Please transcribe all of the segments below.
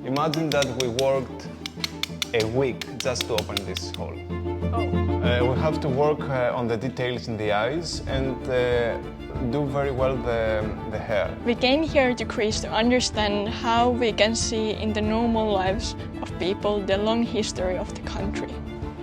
Imagine that we worked a week just to open this hall. Oh. We have to work on the details in the eyes and do very well the hair. We came here to Greece to understand how we can see in the normal lives of people the long history of the country.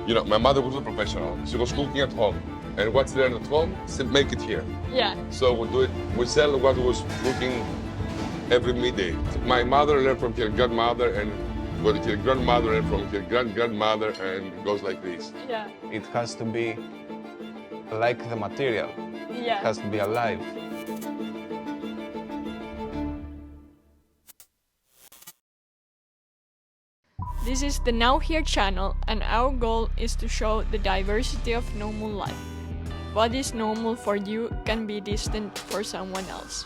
You know, my mother was a professional. She was cooking at home. And what's learned at home, make it here. Yeah. So we do it, we sell what was cooking every midday. My mother learned from her grandmother and her grandmother learned from her grandmother, and it goes like this. Yeah. It has to be like the material. Yeah. It has to be alive. This is the Now Here channel, and our goal is to show the diversity of normal life. What is normal for you can be distant for someone else.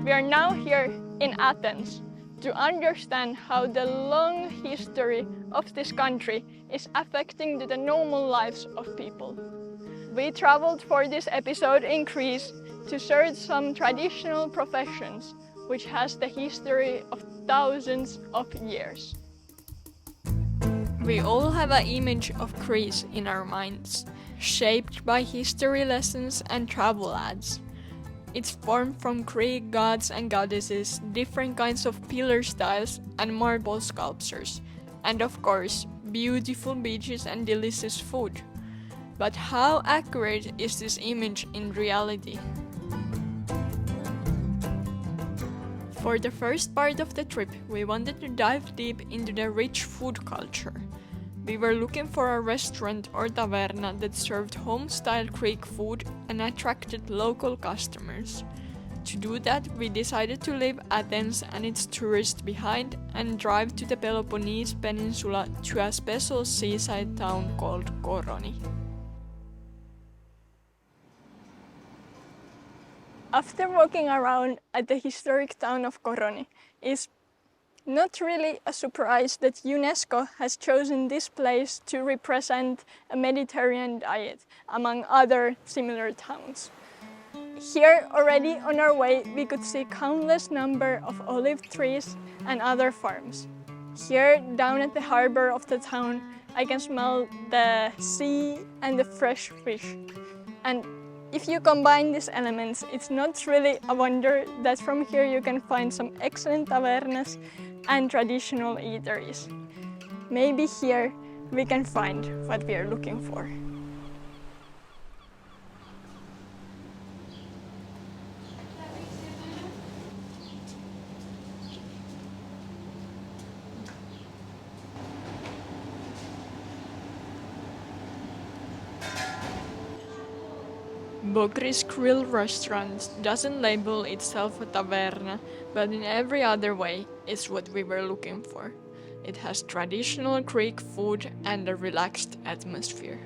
We are now here in Athens to understand how the long history of this country is affecting the normal lives of people. We traveled for this episode in Greece to search some traditional professions which has the history of thousands of years. We all have an image of Greece in our minds, shaped by history lessons and travel ads. It's formed from Greek gods and goddesses, different kinds of pillar styles and marble sculptures, and of course, beautiful beaches and delicious food. But how accurate is this image in reality? For the first part of the trip, we wanted to dive deep into the rich food culture. We were looking for a restaurant or taverna that served home-style Greek food and attracted local customers. To do that, we decided to leave Athens and its tourists behind and drive to the Peloponnese Peninsula to a special seaside town called Koroni. After walking around at the historic town of Koroni, it's not really a surprise that UNESCO has chosen this place to represent a Mediterranean diet among other similar towns. Here, already on our way, we could see countless number of olive trees and other farms. Here, down at the harbor of the town, I can smell the sea and the fresh fish. And if you combine these elements, it's not really a wonder that from here you can find some excellent tavernas and traditional eateries. Maybe here we can find what we are looking for. Bogris Grill-Restaurant doesn't label itself a taverna, but in every other way, it's what we were looking for. It has traditional Greek food and a relaxed atmosphere.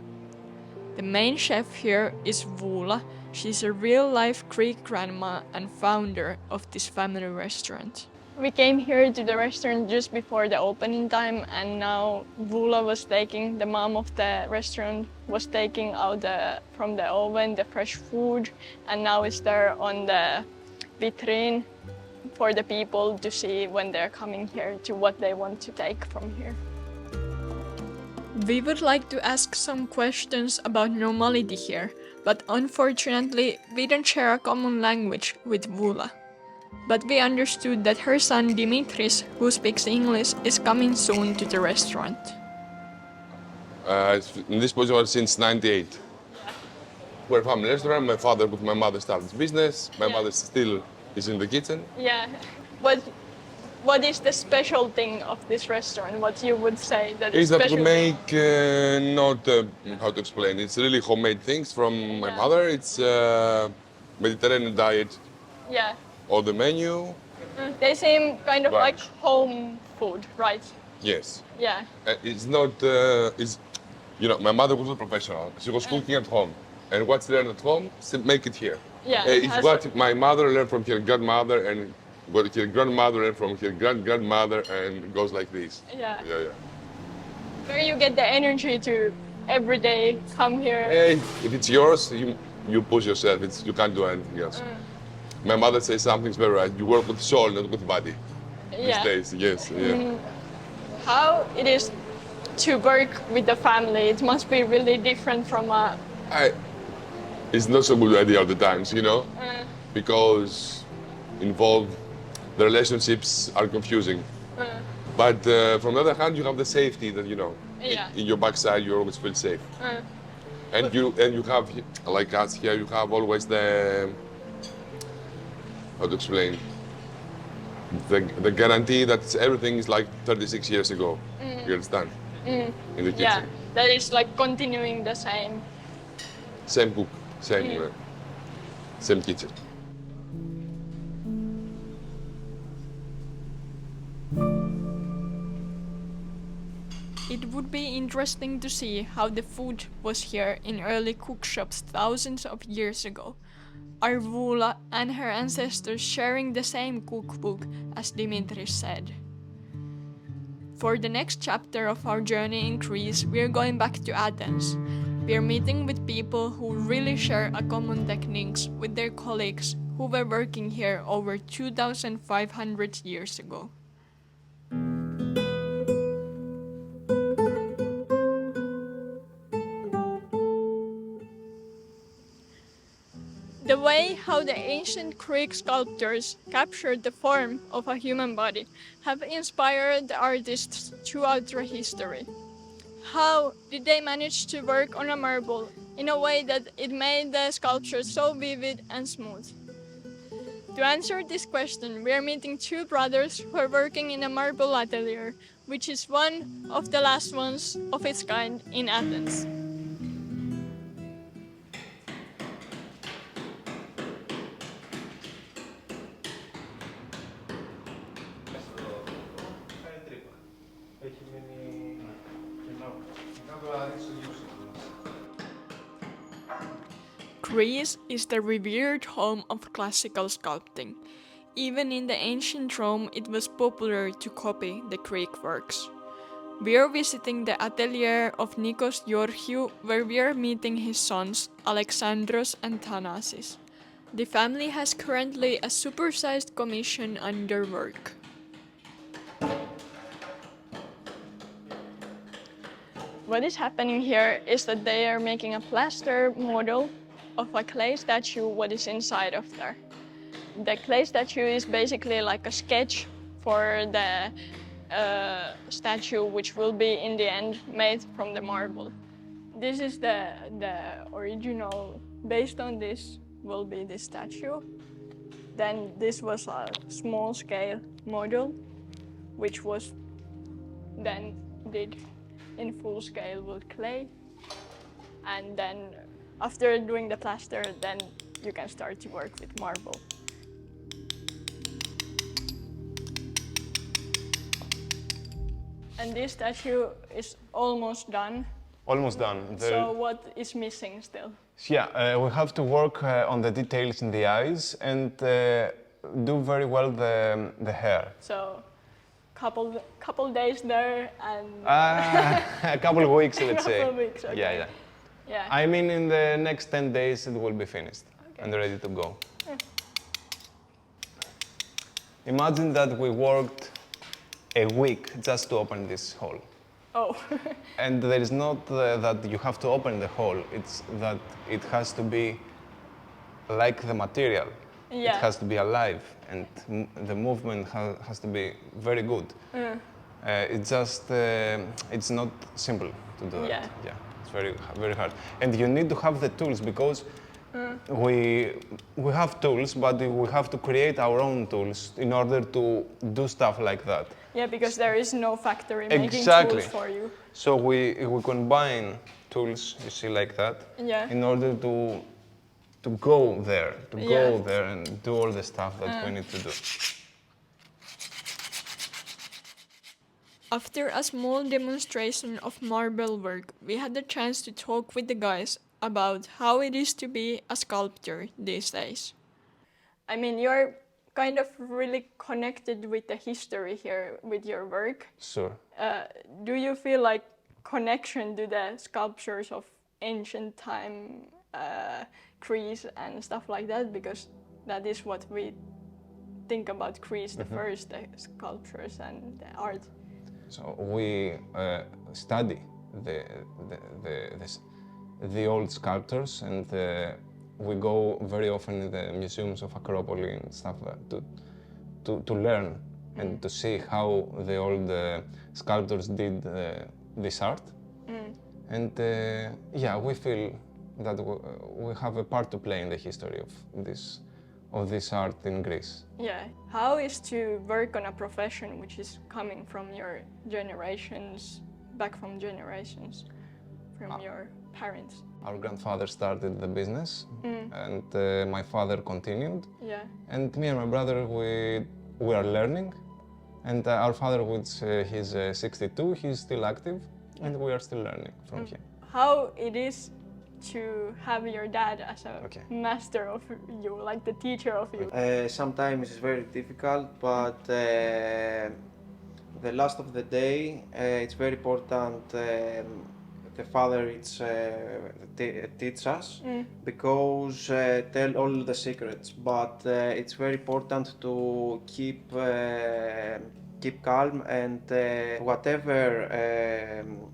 The main chef here is Voula. She's a real-life Greek grandma and founder of this family restaurant. We came here to the restaurant just before the opening time, and now Voula the mom of the restaurant, was taking out from the oven the fresh food, and now it's there on the vitrine for the people to see when they're coming here to what they want to take from here. We would like to ask some questions about normality here, but unfortunately we don't share a common language with Voula. But we understood that her son Dimitris, who speaks English, is coming soon to the restaurant. In this position since '98. We're a family restaurant. My father with my mother started business. My mother still is in the kitchen. Yeah. What is the special thing of this restaurant? What you would say that is special? Is that we make how to explain? It's really homemade things from my mother. It's Mediterranean diet. Yeah. All the menu. They seem kind of like home food, right? Yes. Yeah. It's not. You know, my mother was a professional. She was cooking at home, and what's learned at home, make it here. Yeah. It's what my mother learned from her grandmother, and what her grandmother learned from her grandmother, and it goes like this. Yeah. Yeah, yeah. Where you get the energy to every day come here? Hey, if it's yours, you push yourself. You can't do anything else. My mother says something's very right. You work with soul, not with body. These days, yes, yeah. How it is to work with the family? It must be really different from a... It's not so good idea all the times, you know, because involved, the relationships are confusing. But from the other hand, you have the safety that, you know, in your backside, you always feel safe. And you have, like us here, you have always the, how to explain, the guarantee that everything is like 36 years ago. You understand? In the kitchen. Yeah, that is like continuing the same. Same cook, same, same kitchen. It would be interesting to see how the food was here in early cookshops thousands of years ago. Are Vula and her ancestors sharing the same cookbook as Dimitris said? For the next chapter of our journey in Greece, we are going back to Athens. We are meeting with people who really share a common techniques with their colleagues who were working here over 2,500 years ago. The way how the ancient Greek sculptors captured the form of a human body have inspired the artists throughout their history. How did they manage to work on a marble in a way that it made the sculpture so vivid and smooth? To answer this question, we are meeting two brothers who are working in a marble atelier, which is one of the last ones of its kind in Athens. Greece is the revered home of classical sculpting. Even in the ancient Rome, it was popular to copy the Greek works. We are visiting the atelier of Nikos Georgiou, where we are meeting his sons, Alexandros and Thanasis. The family has currently a supersized commission under work. What is happening here is that they are making a plaster model of a clay statue, what is inside of there. The clay statue is basically like a sketch for the statue, which will be in the end made from the marble. This is the original. Based on this will be the statue. Then this was a small scale model, which was then did in full scale with clay. And then after doing the plaster, then you can start to work with marble. And this statue is almost done. Almost done. So what is missing still? Yeah, we have to work on the details in the eyes and do very well the hair. So couple days there and... a couple of weeks, let's say. Couple of weeks, okay. Yeah. I mean, in the next 10 days, it will be finished and ready to go. Yeah. Imagine that we worked a week just to open this hole. Oh. And there is not that you have to open the hole, it's that it has to be like the material. Yeah. It has to be alive, and the movement has to be very good. It's just, it's not simple to do that. Yeah. It's very, very hard. And you need to have the tools, because we have tools, but we have to create our own tools in order to do stuff like that. Yeah, because there is no factory making tools for you. So we combine tools, you see, like that, in order to go there, and do all the stuff that we need to do. After a small demonstration of marble work, we had the chance to talk with the guys about how it is to be a sculptor these days. I mean, you're kind of really connected with the history here with your work. Sure. Do you feel like connection to the sculptures of ancient time Greece and stuff like that, because that is what we think about Greece, the first sculptures and the art. So we study the old sculptors, and we go very often in the museums of Acropolis and stuff like that to learn and to see how the old sculptors did this art. And yeah, we feel that we have a part to play in the history of this art in Greece. Yeah. How is to work on a profession which is coming from your generations, back from generations, from your parents? Our grandfather started the business, and my father continued. Yeah. And me and my brother, we are learning. And our father, which he's 62, he's still active, and we are still learning from him. How it is to have your dad as a master of you, like the teacher of you? Sometimes it's very difficult, but the last of the day, it's very important. The father teach us because tell all the secrets, but it's very important to keep calm and whatever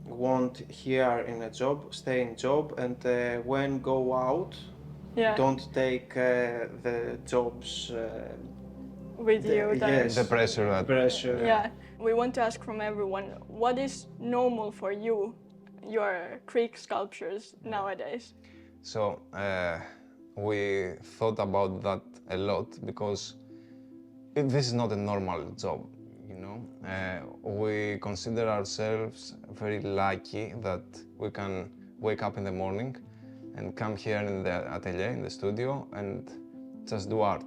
want here in a job, stay in job, and when go out, don't take the jobs with you. Yes, the pressure. Yeah, we want to ask from everyone, what is normal for you, your Greek sculptures nowadays? So we thought about that a lot because this is not a normal job. We consider ourselves very lucky that we can wake up in the morning and come here in the atelier, in the studio, and just do art.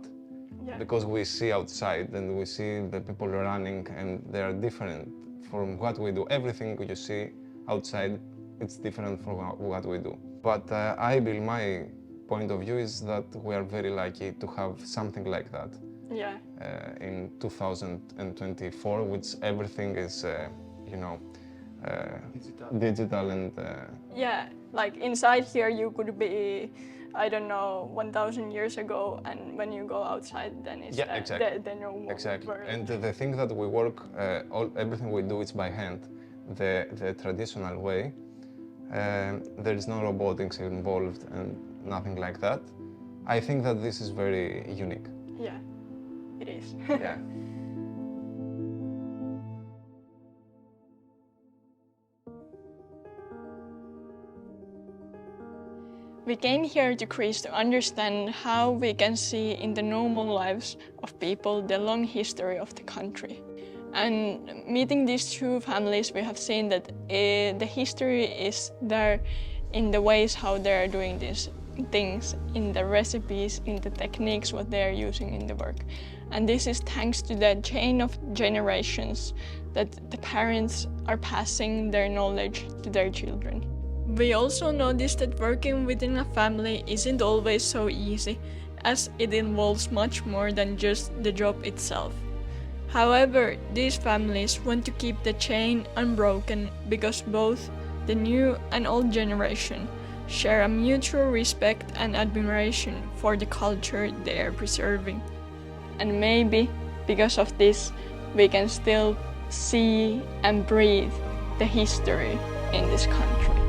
Yeah. Because we see outside and we see the people running, and they are different from what we do. Everything you see outside, it's different from what we do. But I believe my point of view is that we are very lucky to have something like that. Yeah. In 2024, which everything is, digital and... Yeah, like inside here you could be, I don't know, 1,000 years ago, and when you go outside, then it's the normal world. And the thing that we work, everything we do is by hand, the traditional way. There is no robotics involved and nothing like that. I think that this is very unique. Yeah. It is. Yeah. We came here to Greece to understand how we can see in the normal lives of people the long history of the country. And meeting these two families, we have seen that the history is there in the ways how they are doing these things, in the recipes, in the techniques, what they are using in the work. And this is thanks to the chain of generations that the parents are passing their knowledge to their children. We also noticed that working within a family isn't always so easy, as it involves much more than just the job itself. However, these families want to keep the chain unbroken because both the new and old generation share a mutual respect and admiration for the culture they are preserving. And maybe because of this, we can still see and breathe the history in this country.